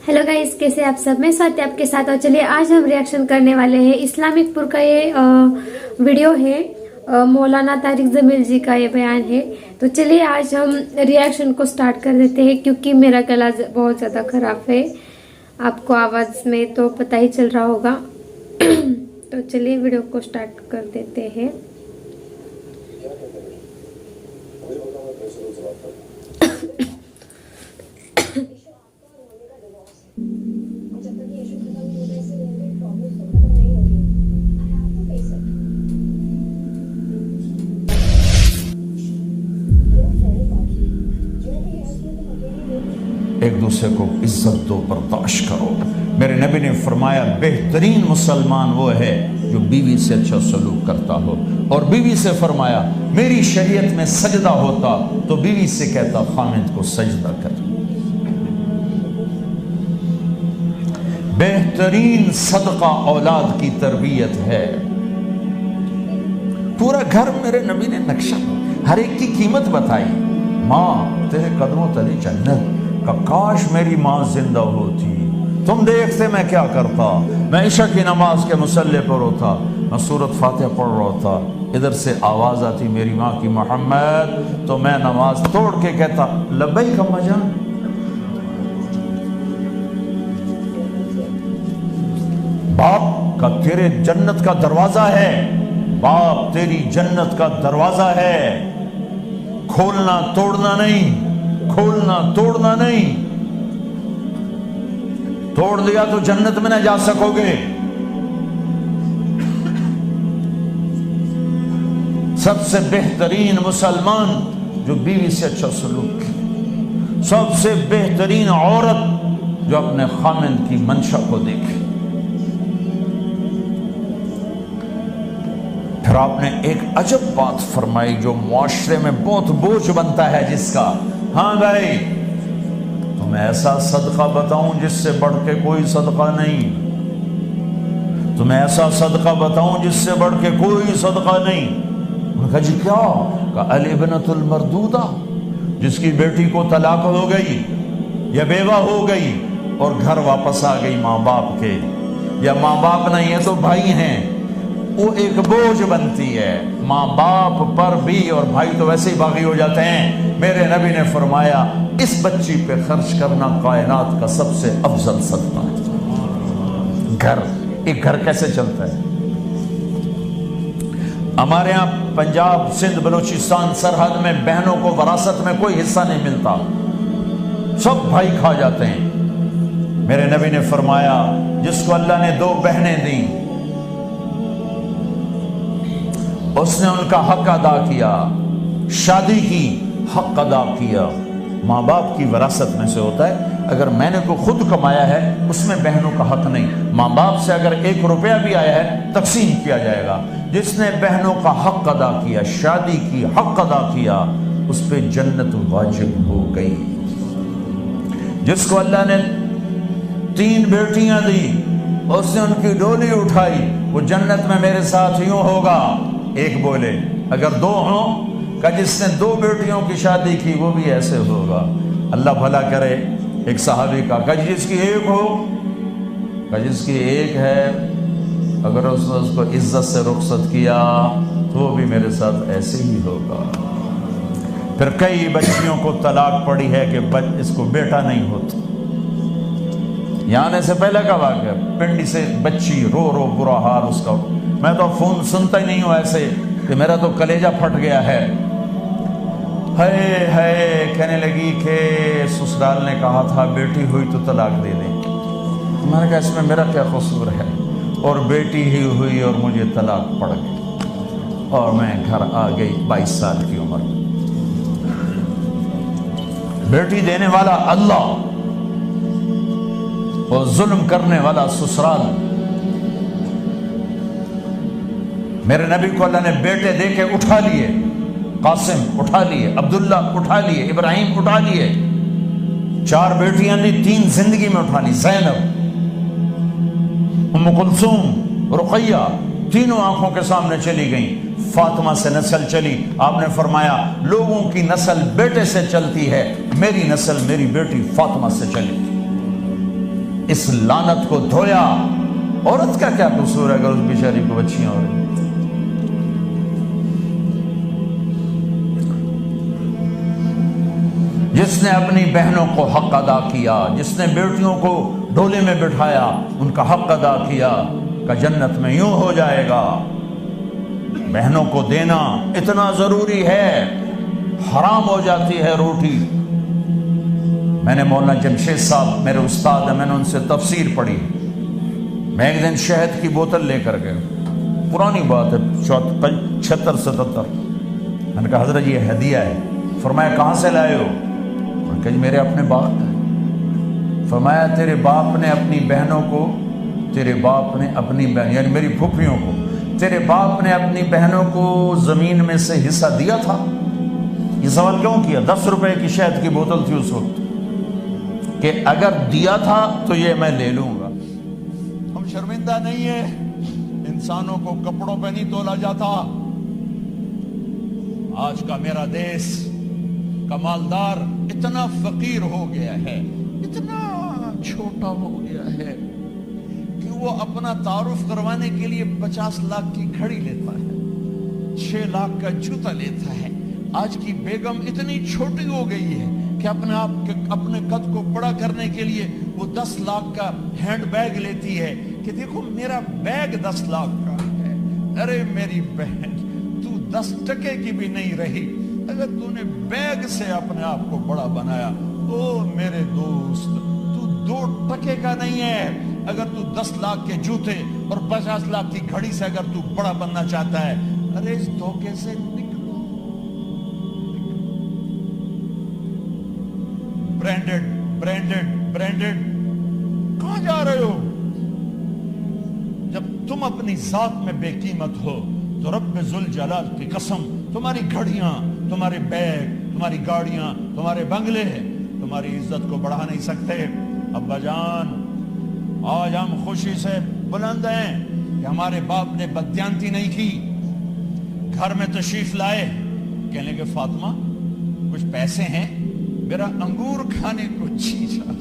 Hello guys, कैसे आप सब। मैं स्वाति आपके साथ। और चलिए आज हम रिएक्शन करने वाले हैं इस्लामिक पुर का ये वीडियो है। मौलाना तारिक जमील जी का ये बयान है। तो चलिए आज हम रिएक्शन को स्टार्ट कर देते हैं, क्योंकि मेरा गला बहुत ज़्यादा ख़राब है। आपको आवाज़ में तो पता ही चल रहा होगा। तो चलिए वीडियो को स्टार्ट कर देते हैं। एक दूसरे को इज्जत दो, बर्दाश्त करो। मेरे नबी ने फरमाया बेहतरीन मुसलमान वो है जो बीवी से अच्छा सलूक करता हो। और बीवी से फरमाया मेरी शरीयत में सजदा होता तो बीवी से कहता खामिद को सजदा कर। बेहतरीन सदका औलाद की तरबियत है। पूरा घर मेरे नबी ने नक्शा, हर एक की कीमत बताई। माँ तेरे कदमों तले जन्नत का, काश मेरी माँ जिंदा होती। तुम देखते मैं क्या करता। मैं इशा की नमाज के मुसल्ले पर होता, मैं सूरत फातिहा पढ़ रहा था, इधर से आवाज आती मेरी माँ की मोहम्मद, तो मैं नमाज तोड़ के कहता लब्बैक अम्मा जान। बाप का तेरे जन्नत का दरवाजा है, बाप तेरी जन्नत का दरवाजा है। खोलना तोड़ना नहीं, खोलना तोड़ना नहीं। तोड़ दिया तो जन्नत में न जा सकोगे। सबसे बेहतरीन मुसलमान जो बीवी से अच्छा सलूक करे, सबसे बेहतरीन औरत जो अपने खामिद की मंशा को देखे। फिर आपने एक अजब बात फरमाई जो मुआशरे में बहुत बोझ बनता है जिसका। हाँ भाई, तुम्हें ऐसा सदका बताऊं जिससे बढ़ के कोई सदका नहीं। तुम्हें ऐसा सदका बताऊं जिससे बढ़ के कोई सदका नहीं। उन्होंने कहा जी क्या? कहा अल इब्नतुल मरदूदा, जिसकी बेटी को तलाक हो गई या बेवा हो गई और घर वापस आ गई माँ बाप के, या माँ बाप नहीं है तो भाई हैं, वो एक बोझ बनती है माँ बाप पर भी, और भाई तो वैसे ही बागी हो जाते हैं। मेरे नबी ने फरमाया इस बच्ची पे खर्च करना कायनात का सबसे अफजल सदका है। घर, एक घर कैसे चलता है? हमारे यहाँ पंजाब सिंध बलूचिस्तान सरहद में बहनों को वरासत में कोई हिस्सा नहीं मिलता, सब भाई खा जाते हैं। मेरे नबी ने फरमाया जिसको अल्लाह ने दो बहनें दी उसने उनका हक अदा किया, शादी की हक अदा किया। माँ बाप की वरासत में से होता है, अगर मैंने को खुद कमाया है उसमें बहनों का हक नहीं। माँ बाप से अगर 1 रुपया भी आया है तकसीम किया जाएगा। जिसने बहनों का हक अदा किया, शादी की हक अदा किया, उस पर जन्नत वाजिब हो गई। जिसको अल्लाह ने 3 बेटियां दी, उसने उनकी डोली उठाई, वो जन्नत में मेरे साथ यूं होगा। एक बोले अगर 2 हों, का जिसने 2 बेटियों की शादी की वो भी ऐसे होगा। अल्लाह भला करे। एक सहाबी का जिसकी 1 हो, का जिसकी 1 है, अगर उसने उसको इज्जत से रुखसत किया तो वो भी मेरे साथ ऐसे ही होगा। फिर कई बच्चियों को तलाक पड़ी है कि इसको बेटा नहीं होता। यहाँ आने से पहले का वाक़या, पिंडी से बच्ची रो रो बुरा हाल उसका। मैं तो फोन सुनता ही नहीं हूँ ऐसे कि मेरा तो कलेजा फट गया है। है कहने लगी कि ससुराल ने कहा था बेटी हुई तो तलाक दे दे। मैंने कहा इसमें मेरा क्या कसूर है? और बेटी ही हुई और मुझे तलाक पड़ गई और मैं घर आ गई 22 साल की उम्र में। बेटी देने वाला अल्लाह और जुल्म करने वाला ससुराल। मेरे नबी को अल्लाह ने बेटे दे के उठा लिए। कासिम उठा लिए, अब्दुल्ला उठा लिए, इब्राहिम उठा लिए। 4 बेटियां दी, 3 जिंदगी में उठा ली। ज़ैनब, उम्म कुलसूम, रुक़ैया, तीनों आंखों के सामने चली गई। फातिमा से नस्ल चली। आपने फरमाया लोगों की नस्ल बेटे से चलती है, मेरी नस्ल मेरी बेटी फातिमा से चली। اس لعنت کو دھویا۔ عورت کا کیا قصور ہے اگر اس بیچاری کو بچیاں ہو رہی؟ جس نے اپنی بہنوں کو حق ادا کیا، جس نے بیٹیوں کو ڈولے میں بٹھایا، ان کا حق ادا کیا، کہ جنت میں یوں ہو جائے گا۔ بہنوں کو دینا اتنا ضروری ہے، حرام ہو جاتی ہے روٹی۔ میں نے مولانا جمشید صاحب میرے استاد ہیں، میں نے ان سے تفسیر پڑھی۔ میں ایک دن شہد کی بوتل لے کر گیا، پرانی بات ہے 76-77۔ میں نے کہا حضرت یہ ہدیہ ہے۔ فرمایا کہاں سے لائے ہو؟ میں نے کہا میرے اپنے باپ کا ہے۔ فرمایا تیرے باپ نے اپنی بہنوں کو، تیرے باپ نے اپنی بہن یعنی میری پھوپھیوں کو، تیرے باپ نے اپنی بہنوں کو زمین میں سے حصہ دیا تھا؟ یہ سوال کیوں کیا؟ 10 روپے کی شہد کی بوتل تھی اس وقت، کہ اگر دیا تھا تو یہ میں لے لوں گا۔ ہم شرمندہ نہیں ہیں، انسانوں کو کپڑوں پہ نہیں تولا جاتا۔ آج کا میرا دیس کا مالدار اتنا فقیر ہو گیا ہے، اتنا چھوٹا ہو گیا ہے کہ وہ اپنا تعارف کروانے کے لیے 50 لاکھ کی گھڑی لیتا ہے، 6 لاکھ کا جوتا لیتا ہے۔ آج کی بیگم اتنی چھوٹی ہو گئی ہے کہ اپنے قد کو بڑا کرنے کے لیے وہ 10 لاکھ کا ہینڈ بیگ لیتی ہے کہ دیکھو میرا بیگ 10 لاکھ کا ہے۔ ارے میری بہن، تو 10 ٹکے کی بھی نہیں رہی اگر تو نے بیگ سے اپنے آپ کو بڑا بنایا۔ او میرے دوست، تو 2 ٹکے کا نہیں ہے اگر تو 10 لاکھ کے جوتے اور 50 لاکھ کی گھڑی سے اگر تو بڑا بننا چاہتا ہے۔ ارے اس دھوکے سے نکلو۔ برینڈڈ برینڈڈ برینڈڈ، کہاں جا رہے ہو؟ جب تم اپنی ذات میں بے قیمت ہو تو رب ذوالجلال کی قسم، تمہاری گھڑیاں، تمہارے بیگ، تمہاری گاڑیاں، تمہارے بنگلے تمہاری عزت کو بڑھا نہیں سکتے۔ ابا جان، آج ہم خوشی سے بلند ہیں کہ ہمارے باپ نے بددیانتی نہیں کی۔ گھر میں تشریف لائے، کہنے لگے فاطمہ کچھ پیسے ہیں، میرا انگور کھانے کو جی چاہا۔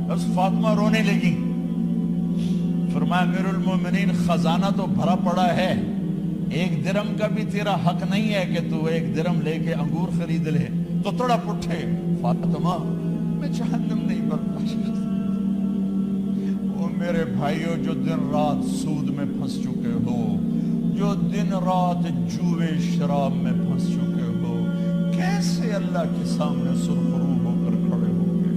بس فاطمہ رونے لگی۔ فرمایا امیر المومنین، خزانہ تو بھرا پڑا ہے، 1 درم کا بھی تیرا حق نہیں ہے کہ تو 1 درم لے کے انگور خرید لے۔ تو تڑپ اٹھے، فاطمہ میں جہنم نہیں برداشت کرتا۔ وہ میرے بھائیوں جو دن رات سود میں پھنس چکے ہو، جو دن رات جوے شراب میں پھنس چکے ہو، کیسے اللہ کے سامنے سرخرو ہو کر کھڑے ہو گے؟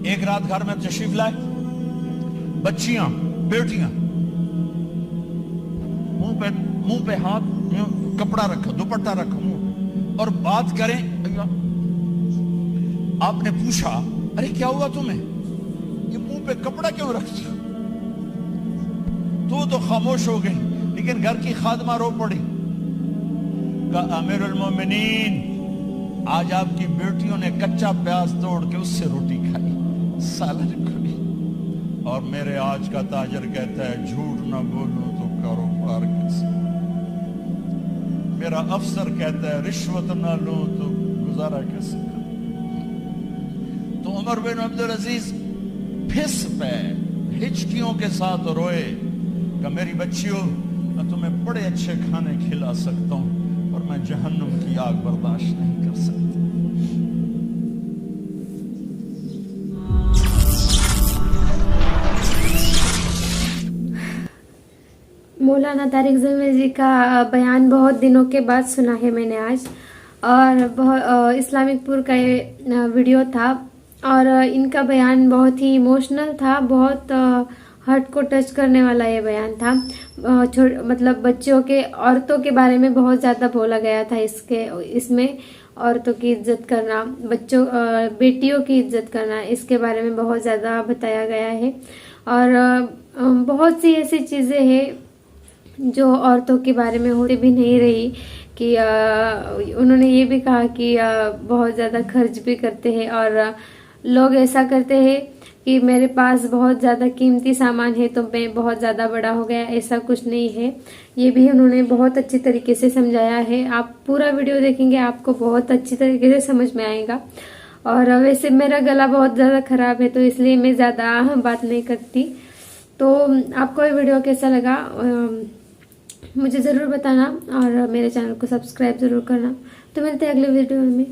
ایک رات گھر میں تشریف لائے، بچیاں، بیٹیاں، منہ پہ ہاتھ، کپڑا رکھا، دوپٹہ رکھا منہ پہ، اور بات کریں۔ آپ نے پوچھا ارے کیا ہوا تمہیں، یہ منہ پہ کپڑا کیوں رکھتی؟ تو خاموش ہو گئی، لیکن گھر کی خادمہ رو پڑی۔ کہا امیر المومنین، آج آپ کی بیٹیوں نے کچا پیاز توڑ کے اس سے روٹی کھائی، سالن کھائی، اور میرے آج کا تاجر کہتا ہے جھوٹ نہ بولوں تو کاروبار کیسے؟ میرا افسر کہتا ہے رشوت نہ لوں تو گزارا کیسے؟ تو عمر بن عبدالعزیز پھس پہ ہچکیوں کے ساتھ روئے کہ میری بچیوں، میں تمہیں بڑے اچھے کھانے کھلا سکتا ہوں اور میں جہنم کی آگ برداشت نہیں کر سکتا۔ مولانا طارق زمیل جی کا بیان بہت دنوں کے بعد سنا ہے میں نے آج، اور اسلامک پور کا یہ ویڈیو تھا، اور ان کا بیان بہت ہی ایموشنل تھا، بہت ہارٹ کو ٹچ کرنے والا یہ بیان تھا۔ مطلب بچوں کے، عورتوں کے بارے میں بہت زیادہ بولا گیا تھا اس میں عورتوں کی عزت کرنا، بیٹیوں کی عزت کرنا، اس کے بارے میں بہت زیادہ بتایا گیا ہے، اور بہت سی ایسی چیزیں ہیں جو عورتوں کے بارے میں ہوتی بھی نہیں رہی، کہ انہوں نے یہ بھی کہا کہ بہت زیادہ خرچ بھی کرتے ہیں، اور लोग ऐसा करते हैं कि मेरे पास बहुत ज़्यादा कीमती सामान है तो मैं बहुत ज़्यादा बड़ा हो गया, ऐसा कुछ नहीं है। ये भी उन्होंने बहुत अच्छी तरीके से समझाया है। आप पूरा वीडियो देखेंगे आपको बहुत अच्छी तरीके से समझ में आएगा। और वैसे मेरा गला बहुत ज़्यादा ख़राब है तो इसलिए मैं ज़्यादा बात नहीं करती। तो आपको ये वीडियो कैसा लगा मुझे ज़रूर बताना और मेरे चैनल को सब्सक्राइब ज़रूर करना। तो मिलते हैं अगले वीडियो में।